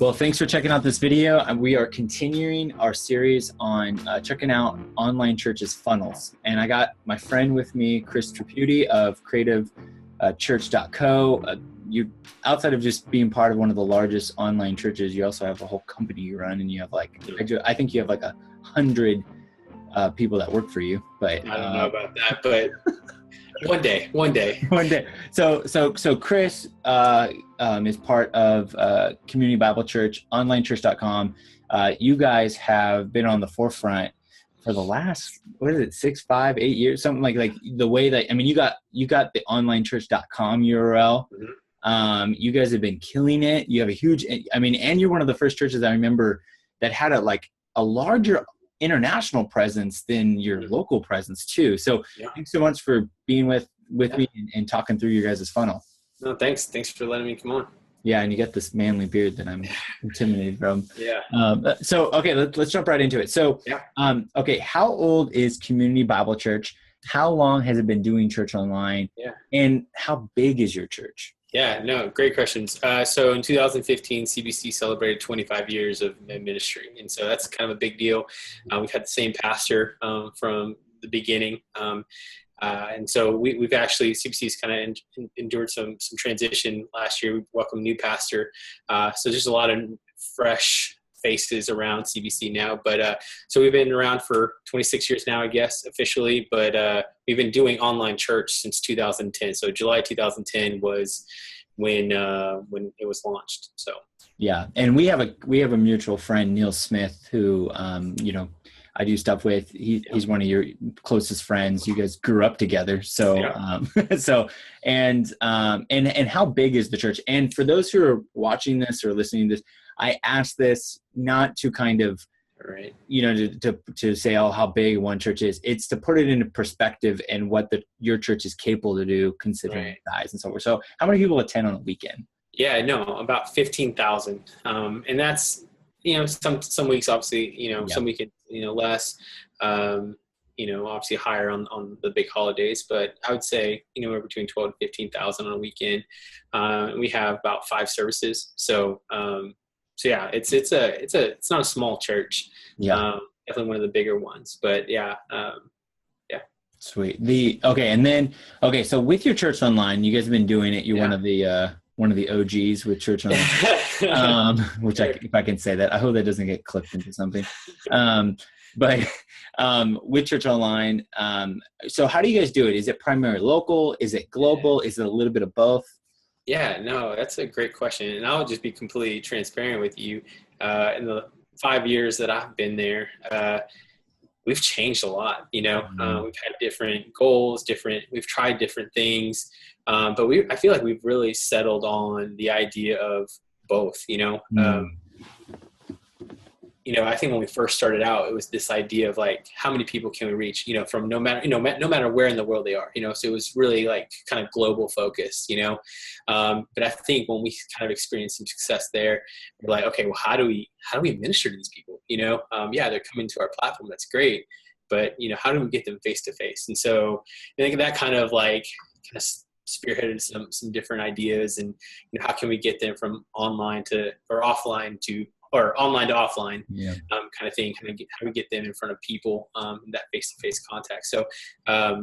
Well, thanks for checking out this video. And we are continuing our series on checking out online churches funnels. And I got my friend with me, Chris Tripputi of creativechurch.co. You, outside of just being part of one of the largest online churches, you also have a whole company you run, and you have I think you have like 100 people that work for you. But I don't know about that, but one day. One day. So Chris is part of Community Bible Church, onlinechurch.com. You guys have been on the forefront for the last, 6, 5, 8 years, something like the way that, I mean, you got the onlinechurch.com URL. Mm-hmm. You guys have been killing it. You have a huge, and you're one of the first churches I remember that had a larger international presence than your local presence too. So Thanks so much for being with me and talking through your guys' funnel. No, thanks for letting me come on. Yeah, and you got this manly beard that I'm intimidated from. Yeah. Okay, let's jump right into it. So, okay, how old is Community Bible Church? How long has it been doing church online? Yeah. And how big is your church? Yeah, no, great questions. So in 2015, CBC celebrated 25 years of ministry. And so that's kind of a big deal. We've had the same pastor from the beginning. And so we've actually, CBC's kind of endured some transition last year. We welcomed a new pastor. So there's a lot of fresh faces around CBC now. But so we've been around for 26 years now, I guess, officially. But we've been doing online church since 2010. So July 2010 was when it was launched. So yeah, and we have a mutual friend, Neil Smith, who I do stuff with. He's one of your closest friends. You guys grew up together. So, and how big is the church? And for those who are watching this or listening to this, I asked this not to kind of, to say, oh, how big one church is. It's to put it into perspective and what your church is capable to do considering size and so forth. So how many people attend on a weekend? Yeah, no, about 15,000. And that's, some weeks, obviously, some weekends, less, obviously higher on the big holidays, but I would say, we're between 12 and 15,000 on a weekend. We have about 5 services. So yeah, it's not a small church. Yeah. Definitely one of the bigger ones, but yeah. Sweet. So with your church online, you guys have been doing it. You're one of the OGs with church online, if I can say that. I hope that doesn't get clipped into something. But with church online, so how do you guys do it? Is it primarily local? Is it global? Is it a little bit of both? Yeah, no, that's a great question. And I'll just be completely transparent with you. In the 5 years that I've been there, we've changed a lot. We've had different goals, we've tried different things. But I feel like we've really settled on the idea of both, I think when we first started out, it was this idea of how many people can we reach, from no matter where in the world they are, so it was really kind of global focused, but I think when we kind of experienced some success there, we're like, okay, well, how do we minister to these people? They're coming to our platform. That's great. But, how do we get them face to face? And so I think that kind of spearheaded some different ideas, and how can we get them from online to offline kind of thing. How do we get them in front of people, that face-to-face contact? So I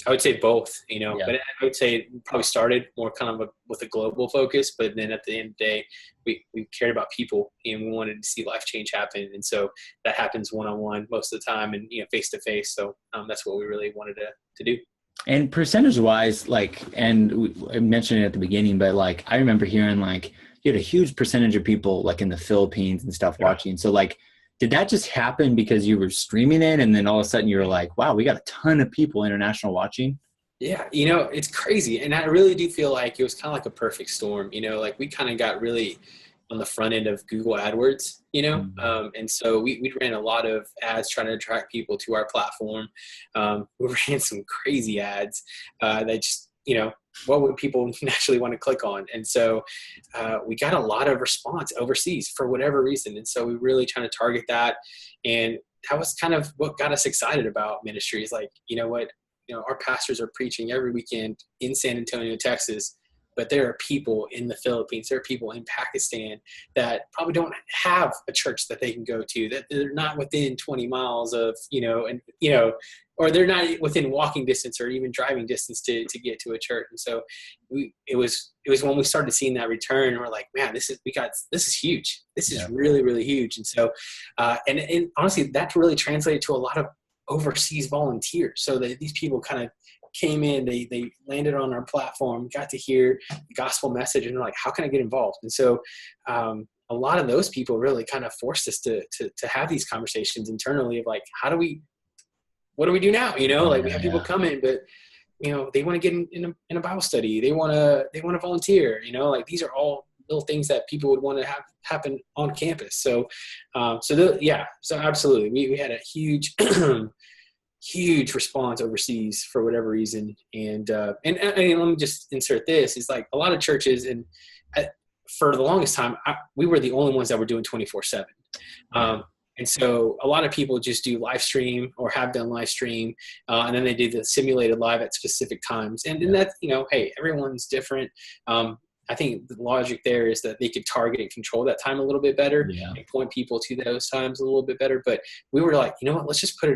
would say both, but I would say it probably started more kind of with a global focus, but then at the end of the day, we cared about people and we wanted to see life change happen. And so that happens one-on-one most of the time and, face-to-face. So that's what we really wanted to do. And percentage wise, I mentioned it at the beginning, but I remember hearing you had a huge percentage of people in the Philippines and stuff watching. So did that just happen because you were streaming it and then all of a sudden you were like, wow, we got a ton of people international watching? Yeah. It's crazy. And I really do feel like it was kind of like a perfect storm, we kind of got really on the front end of Google AdWords, and so we ran a lot of ads trying to attract people to our platform. We ran some crazy ads that just, what would people naturally want to click on? And so we got a lot of response overseas for whatever reason. And so we really trying to target that. And that was kind of what got us excited about ministry is our pastors are preaching every weekend in San Antonio, Texas. but there are people in the Philippines, there are people in Pakistan that probably don't have a church that they can go to, that they're not within 20 miles of, or they're not within walking distance or even driving distance to get to a church. And so it was when we started seeing that return, and we're like, man, this is huge. This is really, really huge. And so, and honestly, that really translated to a lot of overseas volunteers. So that these people kind of came in, they landed on our platform, got to hear the gospel message, and they're like, how can I get involved? And so a lot of those people really kind of forced us to have these conversations internally of like, what do we do now? Like we have people come in, but they want to get in a Bible study. They want to volunteer, like these are all little things that people would want to have happen on campus. So absolutely. We had a huge, huge response overseas for whatever reason. And let me just insert this, is like a lot of churches, and for the longest time, we were the only ones that were doing 24/7. And so a lot of people just do live stream or have done live stream, and then they do the simulated live at specific times. And that's, hey, everyone's different. I think the logic there is that they could target and control that time a little bit better and point people to those times a little bit better. But we were like, let's just put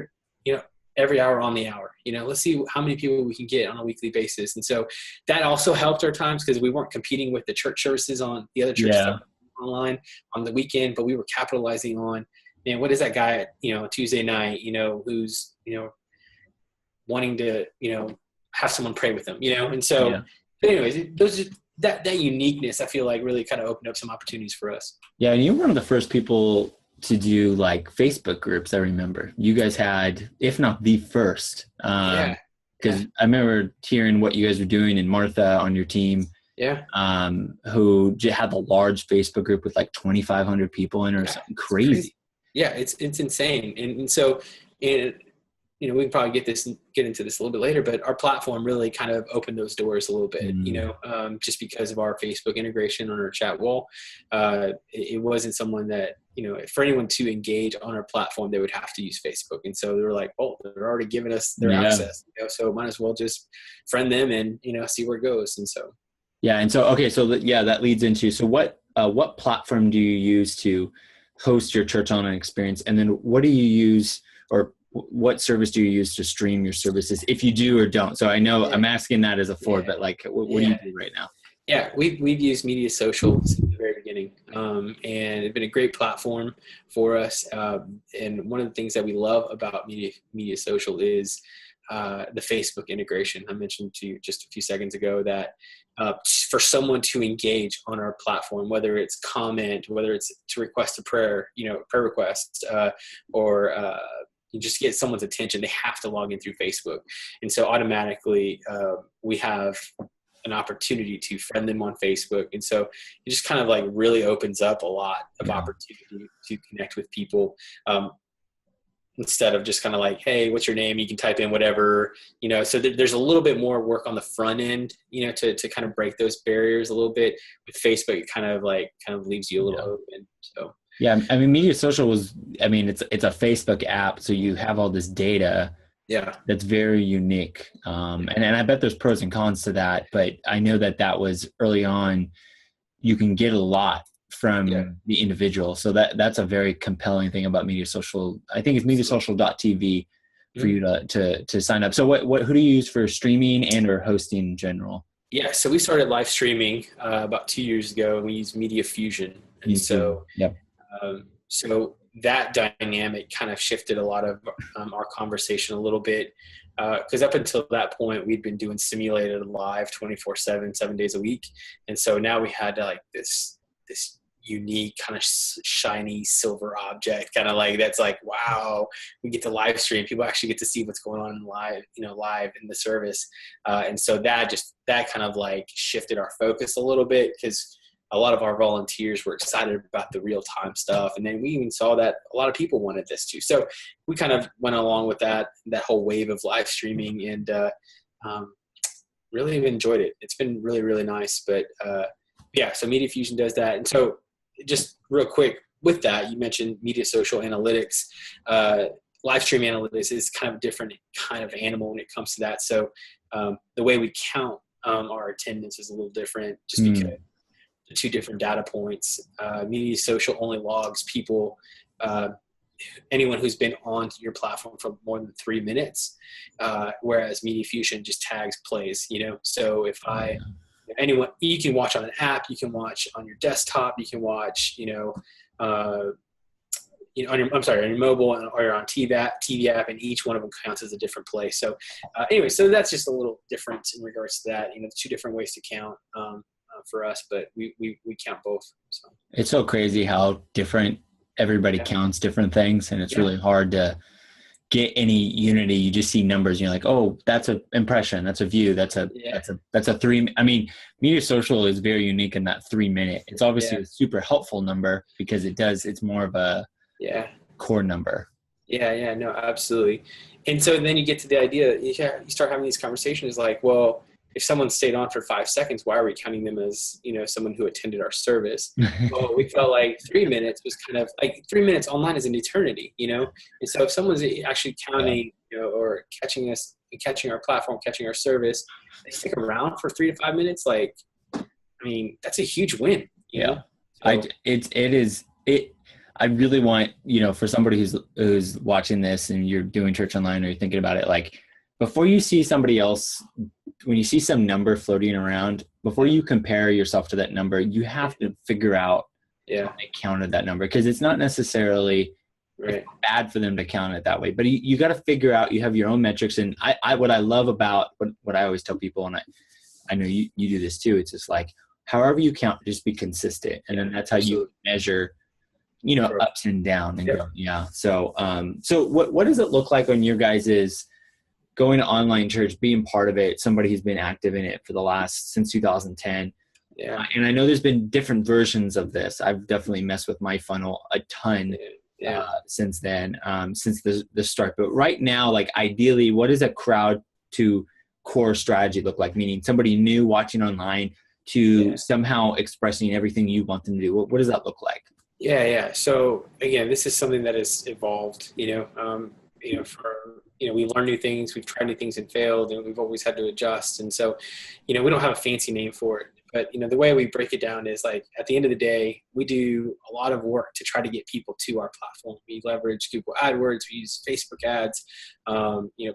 it, every hour on the hour. Let's see how many people we can get on a weekly basis. And so that also helped our times, because we weren't competing with the church services on the other church stuff online on the weekend, but we were capitalizing on, and what is that guy at, Tuesday night, who's, wanting to, have someone pray with them, And so, but anyways, those are, that uniqueness, I feel like, really kind of opened up some opportunities for us. Yeah. And you were one of the first people to do like Facebook groups. I remember you guys had, if not the first, because I remember hearing what you guys were doing, and Martha on your team, who had the large Facebook group with like 2,500 people in, or something crazy. Yeah, it's insane. And so, we can probably get into this a little bit later, but our platform really kind of opened those doors a little bit, just because of our Facebook integration on our chat wall. It wasn't someone that, for anyone to engage on our platform, they would have to use Facebook. And so they were like, oh, they're already giving us their access, so might as well just friend them and, see where it goes. And so. Yeah. And so, okay. So that leads into, so what platform do you use to host your church online experience? And then what do you use, or what service do you use to stream your services, if you do or don't? So I know I'm asking that as a forward, but like, what do you do right now? Yeah, we've used Media Social since the very beginning, and it's been a great platform for us. And one of the things that we love about Media Social is the Facebook integration. I mentioned to you just a few seconds ago that for someone to engage on our platform, whether it's comment, whether it's to request a prayer, prayer request, or you just get someone's attention, they have to log in through Facebook. And so automatically we have an opportunity to friend them on Facebook. And so it just kind of like really opens up a lot of opportunity to connect with people. Instead of just kind of like, hey, what's your name? You can type in whatever, so there's a little bit more work on the front end, to kind of break those barriers a little bit. With Facebook, it kind of leaves you a little open. So. Yeah. I mean, Media Social it's a Facebook app. So you have all this data that's very unique. And I bet there's pros and cons to that, but I know that was early on, you can get a lot from the individual. So that's a very compelling thing about Media Social. I think it's mediasocial.tv for you to sign up. So who do you use for streaming and or hosting in general? Yeah. So we started live streaming about 2 years ago, and we use Media Fusion. And so that dynamic kind of shifted a lot of our conversation a little bit. Because up until that point, we'd been doing simulated live 24/7, 7 days a week. And so now we had like this unique kind of shiny silver object, kind of like, that's like, wow, we get to live stream. People actually get to see what's going on live in the service. And so that kind of like shifted our focus a little bit, because a lot of our volunteers were excited about the real time stuff. And then we even saw that a lot of people wanted this too. So we kind of went along with that whole wave of live streaming, and really enjoyed it. It's been really, really nice. But so Media Fusion does that. And so just real quick with that, you mentioned Media Social analytics. Live stream analytics is kind of a different kind of animal when it comes to that. So the way we count our attendance is a little different just because the two different data points. Media Social only logs people, anyone who's been on your platform for more than 3 minutes, whereas Media Fusion just tags plays, So if anyone, you can watch on an app, you can watch on your desktop, you can watch, on your mobile or on TV app, and each one of them counts as a different play. So anyway, so that's just a little difference in regards to that. Two different ways to count for us, but we count both. So it's so crazy how different everybody counts different things, and it's really hard to get any unity. You just see numbers and you're like, oh, that's an impression, that's a view, that's a 3. I mean, Media Social is very unique in that 3 minute. It's obviously a super helpful number because it's more of a core number. Yeah, no, absolutely. And so then you get to the idea, you start having these conversations like, well, if someone stayed on for 5 seconds, why are we counting them as, someone who attended our service? Well, we felt like 3 minutes was kind of like 3 minutes online is an eternity, And so if someone's actually counting, or catching us, catching our platform, catching our service, they stick around for 3 to 5 minutes. Like, I mean, that's a huge win. You know? So, I really want, for somebody who's watching this and you're doing church online or you're thinking about it, like before you see somebody else, when you see some number floating around, before you compare yourself to that number, you have to figure out how they counted that number, because it's not necessarily bad for them to count it that way, but you got to figure out, you have your own metrics. And what I love about what I always tell people, and I know you do this too, it's just like, however you count, just be consistent. And then that's how you measure, ups and down. And So what does it look like on your guys's going to online church, being part of it, somebody who's been active in it since 2010? And I know there's been different versions of this. I've definitely messed with my funnel a ton since then, since the start. But right now, like ideally, what does a crowd to core strategy look like? Meaning somebody new watching online to somehow expressing everything you want them to do. What does that look like? Yeah. So again, this is something that has evolved, we learn new things, we've tried new things and failed, and we've always had to adjust. And so, we don't have a fancy name for it, but, the way we break it down is like, at the end of the day, we do a lot of work to try to get people to our platform. We leverage Google AdWords, we use Facebook ads,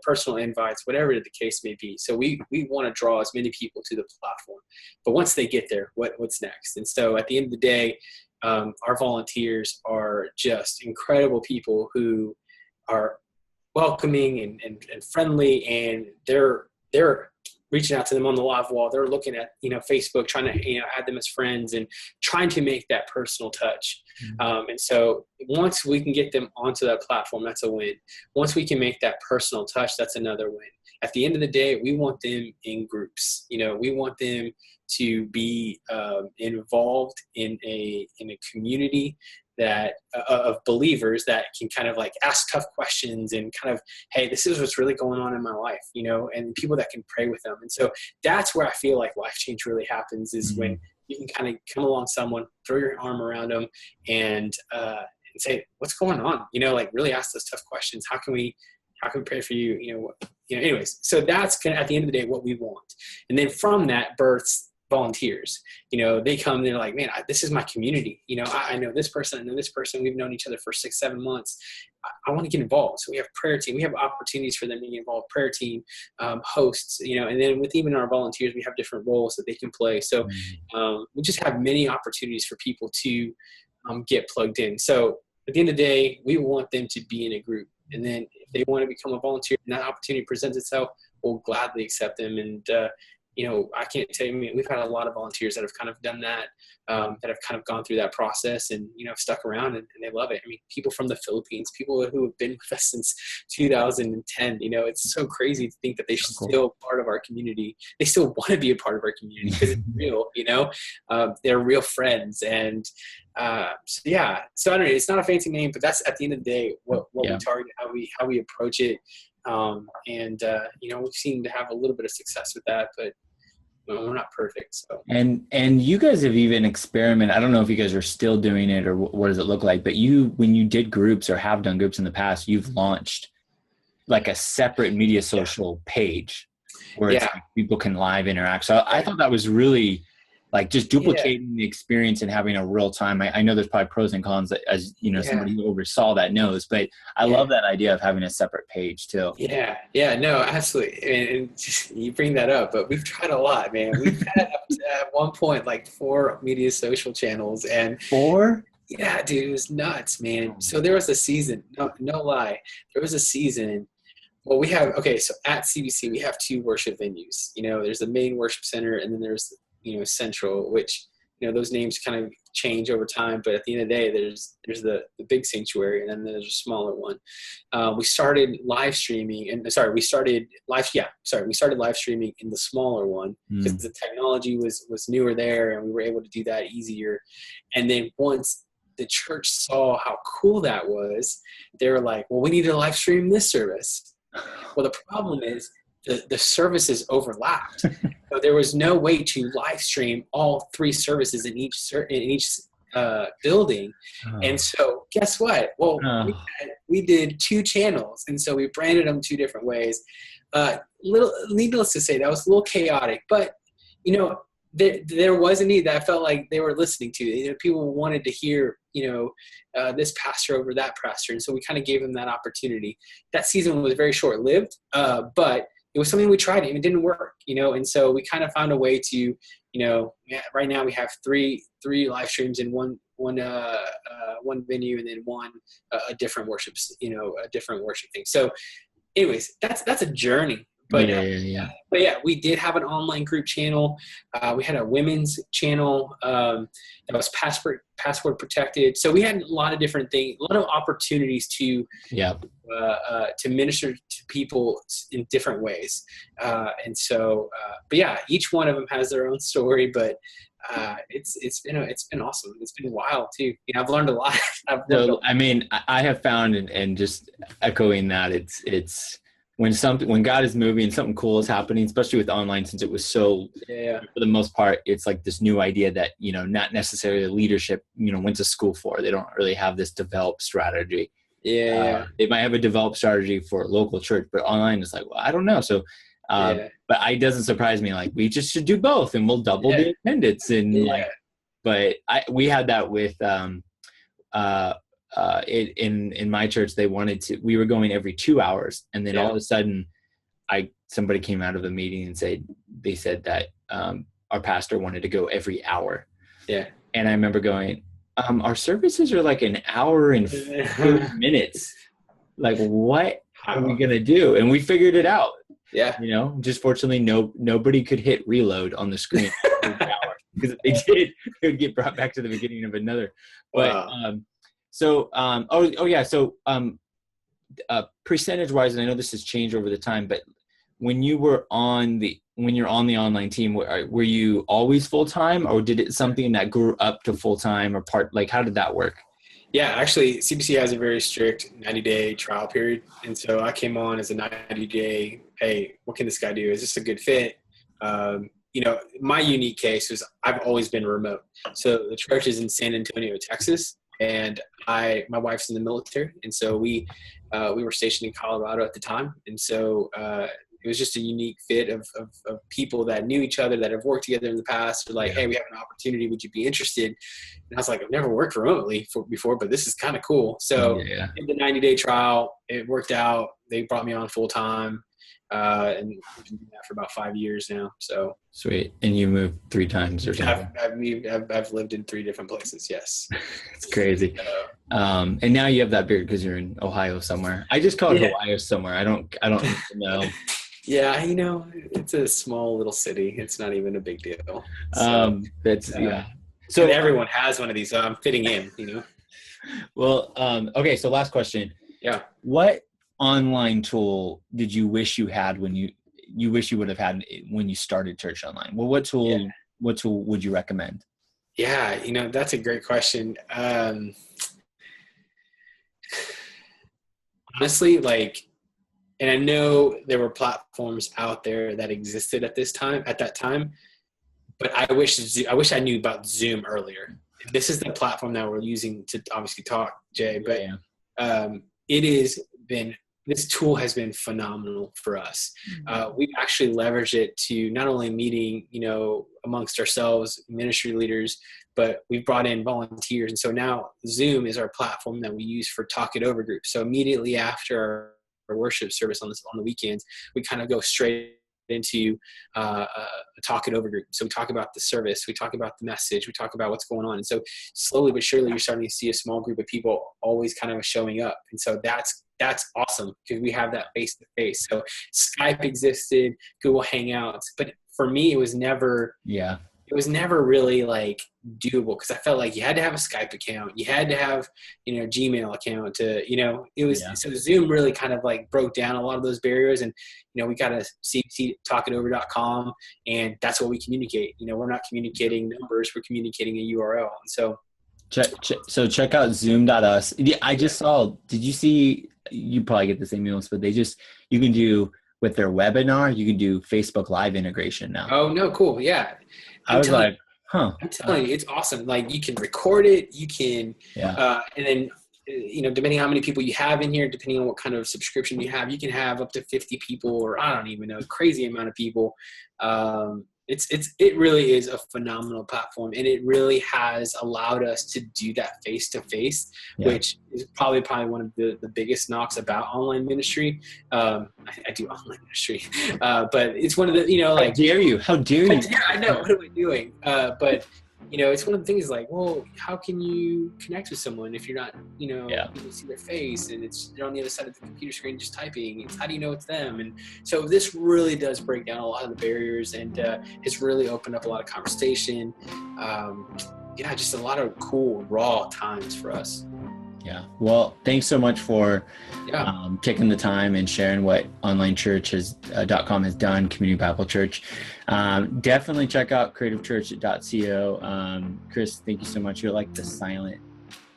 personal invites, whatever the case may be. So we want to draw as many people to the platform, but once they get there, what's next? And so at the end of the day, our volunteers are just incredible people who are welcoming and friendly, and they're reaching out to them on the live wall. They're looking at, Facebook, trying to, add them as friends and trying to make that personal touch. And so once we can get them onto that platform, that's a win. Once we can make that personal touch, that's another win. At the end of the day, we want them in groups. We want them to be involved in a community that of believers that can kind of like ask tough questions and kind of, hey, this is what's really going on in my life, and people that can pray with them. And so that's where I feel like life change really happens, is when you can kind of come along someone, throw your arm around them, and say, what's going on? Like really ask those tough questions. How can we pray for you? Anyways, so that's kind of at the end of the day what we want. And then from that births volunteers. They come and they're like, man, this is my community. I know this person, we've known each other for 6-7 months. I want to get involved. So we have prayer team, we have opportunities for them to get involved, prayer team, hosts, and then with even our volunteers, we have different roles that they can play. So we just have many opportunities for people to get plugged in. So at the end of the day, we want them to be in a group. And then if they want to become a volunteer and that opportunity presents itself, we'll gladly accept them. And, I can't tell you, we've had a lot of volunteers that have kind of done that, that have kind of gone through that process and, stuck around and they love it. People from the Philippines, people who have been with us since 2010, it's so crazy to think that they're still part of our community. They still want to be a part of our community because it's real, they're real friends. And, so I don't know, it's not a fancy name, but that's at the end of the day, what we target, how we approach it. We seem to have a little bit of success with that, but we're not perfect. So. And you guys have even experimented. I don't know if you guys are still doing it or what does it look like, but when you did groups or have done groups in the past, you've launched like a separate Media Social page. where it's like people can live interact. So I thought that was really like just duplicating the experience and having a real time. I know there's probably pros and cons, as you know, somebody who oversaw that knows, but I love that idea of having a separate page too. Yeah, no, absolutely. And just, you bring that up, but we've tried a lot, man. We've had up to, at one point like 4 media social channels, and 4? Yeah, dude, it was nuts, man. So there was a season, no lie. There was a season. Well, so at CBC, we have 2 worship venues. You know, there's the main worship center, and then there's, you know, Central, which, you know, those names kind of change over time. But at the end of the day, there's the big sanctuary, and then there's a smaller one. We started live streaming, we started live streaming in the smaller one because the technology was newer there, and we were able to do that easier. And then once the church saw how cool that was, they were like, well, we need to live stream this service. Well, the problem is the services overlapped. So there was no way to live stream all 3 services in each building. And so guess what? Well, we did 2 channels, and so we branded them 2 different ways. Needless to say, that was a little chaotic, but, you know, there was a need that I felt like they were listening to. You know, people wanted to hear, you know, this pastor over that pastor. And so we kind of gave them that opportunity. That season was very short-lived, but it was something we tried and it didn't work, you know. And so we kind of found a way to, you know, right now we have three live streams in one venue, and then a different worship, you know, a different worship thing. So anyways, that's a journey. But but yeah, we did have an online group channel. We had a women's channel that was password protected. So we had a lot of different things, a lot of opportunities to minister to people in different ways. And so, but yeah, each one of them has their own story. But it's been awesome. It's been wild too. You know, I've learned a lot. I mean, I have found, and just echoing that, it's. When God is moving and something cool is happening, especially with online, since it was so, for the most part, it's like this new idea that, you know, not necessarily leadership, you know, went to school for. They don't really have this developed strategy. They might have a developed strategy for a local church, but online is like, well, I don't know. So, but it doesn't surprise me. Like, we just should do both, and we'll double the attendance. And but we had that with, in my church, we were going every 2 hours, and then all of a sudden somebody came out of the meeting and they said that our pastor wanted to go every hour. And I remember going, our services are like an hour and 30 minutes. Like, what are we gonna do? And we figured it out. You know, just fortunately nobody could hit reload on the screen every hour, because if they did, they would get brought back to the beginning of another. But So, percentage-wise, and I know this has changed over the time, but when you're on the online team, were you always full-time, or did it something that grew up to full-time or part? Like, how did that work? Yeah, actually, CBC has a very strict 90-day trial period, and so I came on as a 90-day. Hey, what can this guy do? Is this a good fit? You know, my unique case was I've always been remote. So the church is in San Antonio, Texas. And my wife's in the military, and so we were stationed in Colorado at the time, and so it was just a unique fit of people that knew each other, that have worked together in the past. They're like, hey, we have an opportunity. Would you be interested? And I was like, I've never worked remotely before, but this is kind of cool. So in the 90-day trial, it worked out. They brought me on full time. And we've been doing that for about 5 years now. So sweet. And you moved 3 times or something? I've lived in 3 different places. Yes. It's crazy. And now you have that beard because you're in Ohio somewhere. I just call it Ohio somewhere. I don't know. Yeah, you know, it's a small little city. It's not even a big deal. So, So everyone has one of these. So I'm fitting in, you know. Well, okay. So last question. Yeah. What online tool did you wish you had when you wish you would have had when you started church online? Well, what tool would you recommend? Yeah, you know, that's a great question. Honestly, like, and I know there were platforms out there that existed at that time, but I wish I knew about Zoom earlier. This is the platform that we're using to obviously talk, Jay, but it has been this tool has been phenomenal for us. We've actually leveraged it to not only meeting, amongst ourselves, ministry leaders, but we've brought in volunteers. And so now Zoom is our platform that we use for Talk It Over groups. So immediately after our worship service on the weekends, we kind of go straight into a Talk It Over group. So we talk about the service, we talk about the message, we talk about what's going on. And so slowly but surely, you're starting to see a small group of people always kind of showing up. And so that's awesome, because we have that face to face. So Skype existed, Google Hangouts, but for me, it was never really like doable, because I felt like you had to have a Skype account, you had to have, Gmail account to, so Zoom really kind of like broke down a lot of those barriers. And, we got a cbctalkitover.com, and that's what we communicate. We're not communicating numbers, we're communicating a URL. And so check out zoom.us. I just saw, did you see, you probably get the same emails, but you can do with their webinar, you can do Facebook Live integration now. Oh, no, cool. Yeah. I was like, huh. I'm telling you, it's awesome. Like, you can record it, you can, and then, depending on how many people you have in here, depending on what kind of subscription you have, you can have up to 50 people, or I don't even know, crazy amount of people. It really is a phenomenal platform, and it really has allowed us to do that face to face, which is probably one of the biggest knocks about online ministry. I do online ministry, but it's one of the, how dare you? I know, what am I doing? But it's one of the things like, well, how can you connect with someone if you're not, you can see their face, and they're on the other side of the computer screen just typing. It's how do you know it's them? And so this really does break down a lot of the barriers, and it's really opened up a lot of conversation. Just a lot of cool, raw times for us. Yeah. Well, thanks so much for taking the time and sharing what onlinechurch.com has done, Community Bible Church. Definitely check out creativechurch.co. Chris, thank you so much. You're like the silent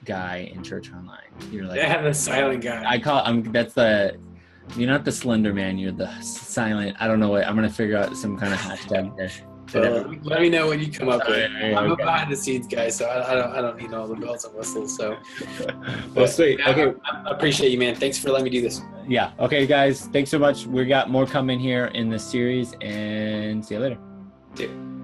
guy in church online. You're like the silent guy. You're not the slender man. You're the silent. I don't know what. I'm gonna figure out some kind of hashtag there. Let me know what you come up with. I'm a behind the scenes guy, so I don't need all the bells and whistles. So, well, sweet. Okay, I appreciate you, man. Thanks for letting me do this. Yeah. Okay, guys. Thanks so much. We got more coming here in this series, and see you later. See you.